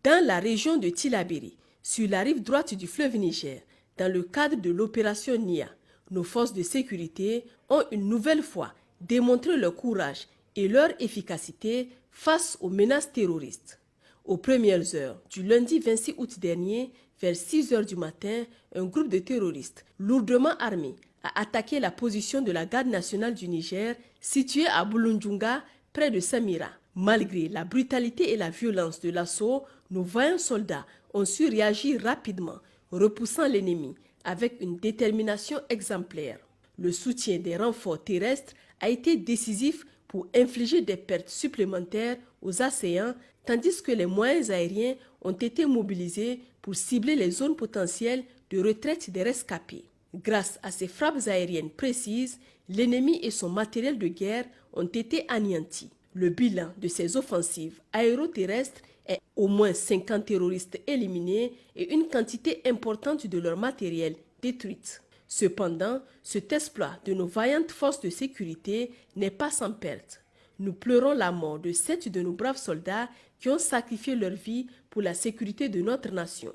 Dans la région de Tillabéri, sur la rive droite du fleuve Niger, dans le cadre de l'opération NIA, nos forces de sécurité ont une nouvelle fois démontré leur courage et leur efficacité face aux menaces terroristes. Aux premières heures du lundi 26 août dernier, vers 6 heures du matin, un groupe de terroristes lourdement armés a attaqué la position de la garde nationale du Niger, située à Bulundjunga, près de Samira. Malgré la brutalité et la violence de l'assaut, nos vaillants soldats ont su réagir rapidement, repoussant l'ennemi avec une détermination exemplaire. Le soutien des renforts terrestres a été décisif pour infliger des pertes supplémentaires aux assaillants, tandis que les moyens aériens ont été mobilisés pour cibler les zones potentielles de retraite des rescapés. Grâce à ces frappes aériennes précises, l'ennemi et son matériel de guerre ont été anéantis. Le bilan de ces offensives aéroterrestres est au moins 50 terroristes éliminés et une quantité importante de leur matériel détruite. Cependant, cet exploit de nos vaillantes forces de sécurité n'est pas sans perte. Nous pleurons la mort de 7 de nos braves soldats qui ont sacrifié leur vie pour la sécurité de notre nation.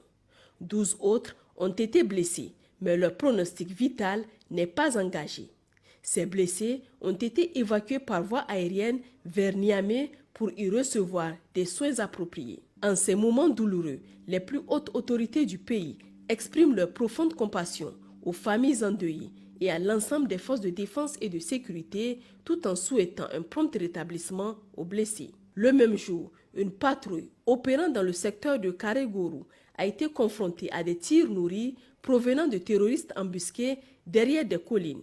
12 autres ont été blessés, mais leur pronostic vital n'est pas engagé. Ces blessés ont été évacués par voie aérienne vers Niamey pour y recevoir des soins appropriés. En ces moments douloureux, les plus hautes autorités du pays expriment leur profonde compassion aux familles endeuillées et à l'ensemble des forces de défense et de sécurité, tout en souhaitant un prompt rétablissement aux blessés. Le même jour, une patrouille opérant dans le secteur de Karégourou a été confrontée à des tirs nourris provenant de terroristes embusqués derrière des collines.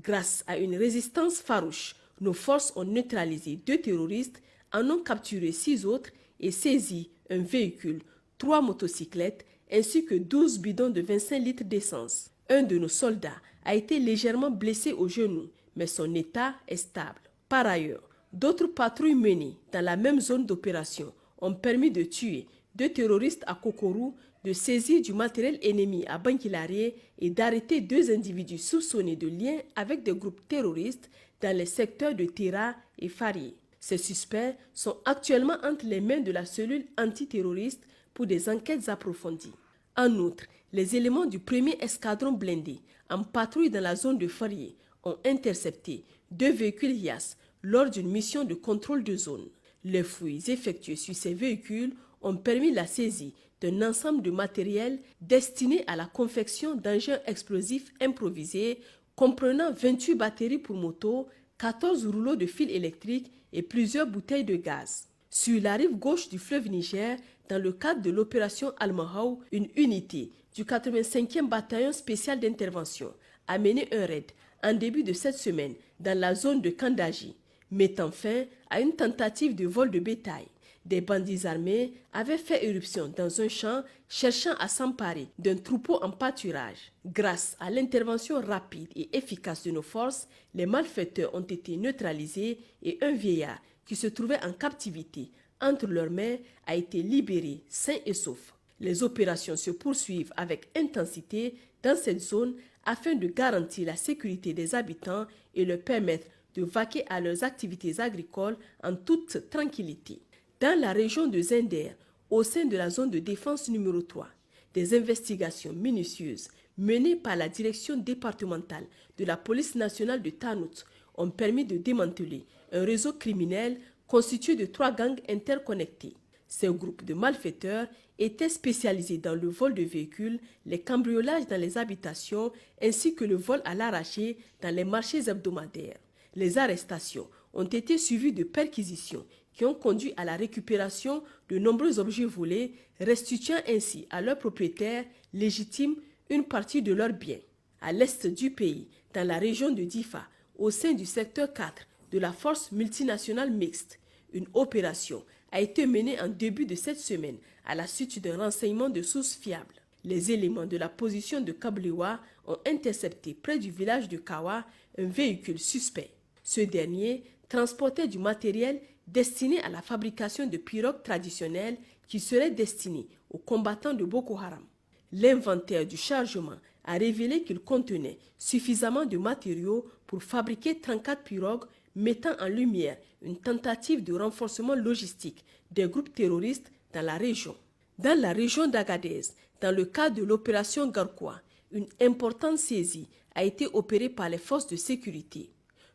Grâce à une résistance farouche, nos forces ont neutralisé 2 terroristes, en ont capturé 6 autres et saisi un véhicule, 3 motocyclettes ainsi que 12 bidons de 25 litres d'essence. Un de nos soldats a été légèrement blessé au genou, mais son état est stable. Par ailleurs, d'autres patrouilles menées dans la même zone d'opération ont permis de tuer 2 terroristes à Kokorou, de saisir du matériel ennemi à Bankilare et d'arrêter 2 individus soupçonnés de liens avec des groupes terroristes dans les secteurs de Tera et Farié. Ces suspects sont actuellement entre les mains de la cellule antiterroriste pour des enquêtes approfondies. En outre, les éléments du 1er escadron blindé en patrouille dans la zone de Farié ont intercepté 2 véhicules Hias lors d'une mission de contrôle de zone. Les fouilles effectuées sur ces véhicules ont permis la saisie d'un ensemble de matériel destiné à la confection d'engins explosifs improvisés comprenant 28 batteries pour moto, 14 rouleaux de fil électrique et plusieurs bouteilles de gaz. Sur la rive gauche du fleuve Niger, dans le cadre de l'opération Al-Mahaw, une unité du 85e bataillon spécial d'intervention a mené un raid en début de cette semaine dans la zone de Kandaji, mettant fin à une tentative de vol de bétail. Des bandits armés avaient fait éruption dans un champ cherchant à s'emparer d'un troupeau en pâturage. Grâce à l'intervention rapide et efficace de nos forces, les malfaiteurs ont été neutralisés et un vieillard qui se trouvait en captivité entre leurs mains a été libéré sain et sauf. Les opérations se poursuivent avec intensité dans cette zone afin de garantir la sécurité des habitants et leur permettre de vaquer à leurs activités agricoles en toute tranquillité. Dans la région de Zender, au sein de la zone de défense numéro 3, des investigations minutieuses menées par la direction départementale de la police nationale de Tanout ont permis de démanteler un réseau criminel constitué de 3 gangs interconnectés. Ces groupes de malfaiteurs étaient spécialisés dans le vol de véhicules, les cambriolages dans les habitations ainsi que le vol à l'arraché dans les marchés hebdomadaires. Les arrestations ont été suivies de perquisitions qui ont conduit à la récupération de nombreux objets volés, restituant ainsi à leurs propriétaires légitimes une partie de leurs biens. À l'est du pays, dans la région de Difa, au sein du secteur 4 de la force multinationale mixte, une opération a été menée en début de cette semaine à la suite d'un renseignement de sources fiables. Les éléments de la position de Kablewa ont intercepté près du village de Kawa un véhicule suspect. Ce dernier transportait du matériel destiné à la fabrication de pirogues traditionnelles qui seraient destinées aux combattants de Boko Haram. L'inventaire du chargement a révélé qu'il contenait suffisamment de matériaux pour fabriquer 34 pirogues, mettant en lumière une tentative de renforcement logistique des groupes terroristes dans la région. Dans la région d'Agadez, dans le cadre de l'opération Garkoua, une importante saisie a été opérée par les forces de sécurité.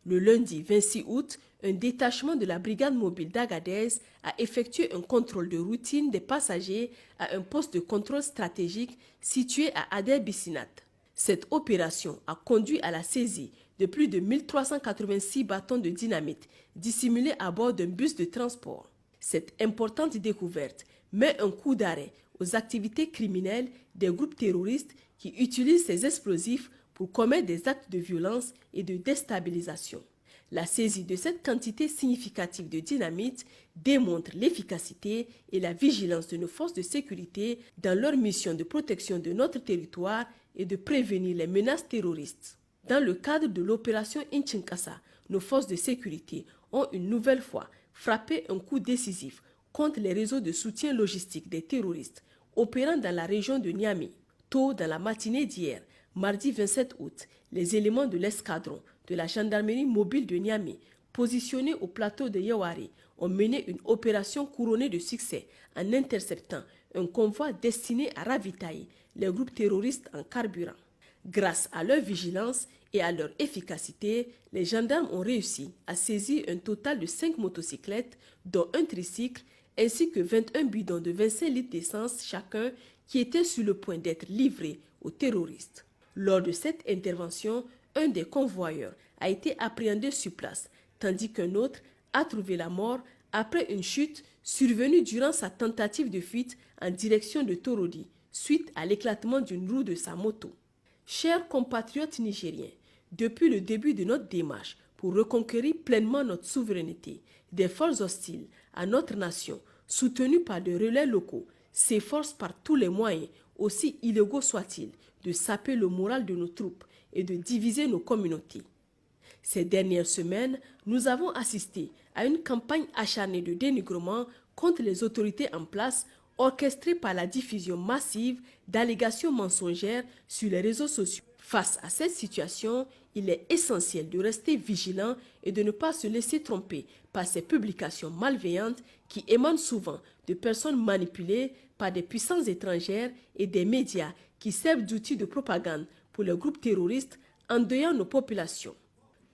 Le lundi 26 août, un détachement de la brigade mobile d'Agadez a effectué un contrôle de routine des passagers à un poste de contrôle stratégique situé à Ader-Bissinat. Cette opération a conduit à la saisie de plus de 1386 bâtons de dynamite dissimulés à bord d'un bus de transport. Cette importante découverte met un coup d'arrêt aux activités criminelles des groupes terroristes qui utilisent ces explosifs pour commettre des actes de violence et de déstabilisation. La saisie de cette quantité significative de dynamite démontre l'efficacité et la vigilance de nos forces de sécurité dans leur mission de protection de notre territoire et de prévenir les menaces terroristes. Dans le cadre de l'opération Inchinkasa, nos forces de sécurité ont une nouvelle fois frappé un coup décisif contre les réseaux de soutien logistique des terroristes opérant dans la région de Niamey. Tôt dans la matinée d'hier, mardi 27 août, les éléments de l'escadron de la gendarmerie mobile de Niamey, positionnés au plateau de Yawari, ont mené une opération couronnée de succès en interceptant un convoi destiné à ravitailler les groupes terroristes en carburant. Grâce à leur vigilance et à leur efficacité, les gendarmes ont réussi à saisir un total de 5 motocyclettes, dont un tricycle, ainsi que 21 bidons de 25 litres d'essence chacun qui étaient sur le point d'être livrés aux terroristes. Lors de cette intervention, un des convoyeurs a été appréhendé sur place, tandis qu'un autre a trouvé la mort après une chute survenue durant sa tentative de fuite en direction de Torodi, suite à l'éclatement d'une roue de sa moto. Chers compatriotes nigériens, depuis le début de notre démarche pour reconquérir pleinement notre souveraineté, des forces hostiles à notre nation, soutenues par des relais locaux, s'efforcent par tous les moyens, aussi illégaux soient-ils, de saper le moral de nos troupes et de diviser nos communautés. Ces dernières semaines, nous avons assisté à une campagne acharnée de dénigrement contre les autorités en place, orchestrée par la diffusion massive d'allégations mensongères sur les réseaux sociaux. Face à cette situation, il est essentiel de rester vigilant et de ne pas se laisser tromper par ces publications malveillantes qui émanent souvent de personnes manipulées par des puissances étrangères et des médias qui servent d'outils de propagande pour les groupes terroristes, endeuillant nos populations.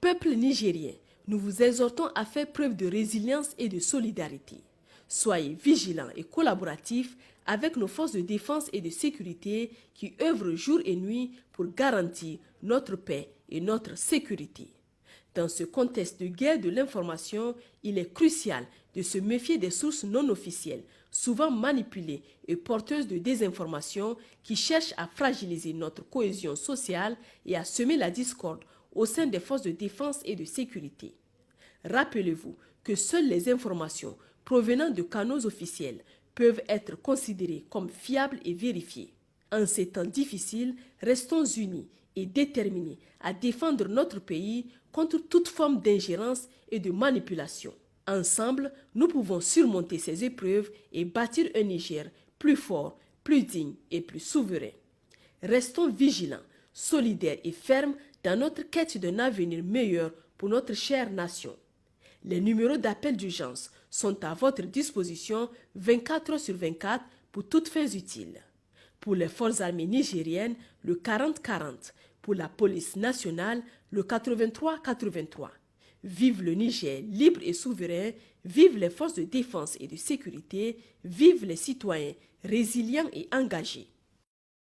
Peuple nigérien, nous vous exhortons à faire preuve de résilience et de solidarité. Soyez vigilants et collaboratifs avec nos forces de défense et de sécurité qui œuvrent jour et nuit pour garantir notre paix et notre sécurité. Dans ce contexte de guerre de l'information, il est crucial de se méfier des sources non officielles, souvent manipulées et porteuses de désinformation qui cherchent à fragiliser notre cohésion sociale et à semer la discorde au sein des forces de défense et de sécurité. Rappelez-vous que seules les informations provenant de canaux officiels peuvent être considérées comme fiables et vérifiées. En ces temps difficiles, restons unis et déterminés à défendre notre pays contre toute forme d'ingérence et de manipulation. Ensemble, nous pouvons surmonter ces épreuves et bâtir un Niger plus fort, plus digne et plus souverain. Restons vigilants, solidaires et fermes dans notre quête d'un avenir meilleur pour notre chère nation. Les numéros d'appel d'urgence sont à votre disposition 24 heures sur 24 pour toutes fins utiles. Pour les forces armées nigériennes, le 40-40. Pour la police nationale, le 83-83. Vive le Niger libre et souverain, vive les forces de défense et de sécurité, vive les citoyens résilients et engagés.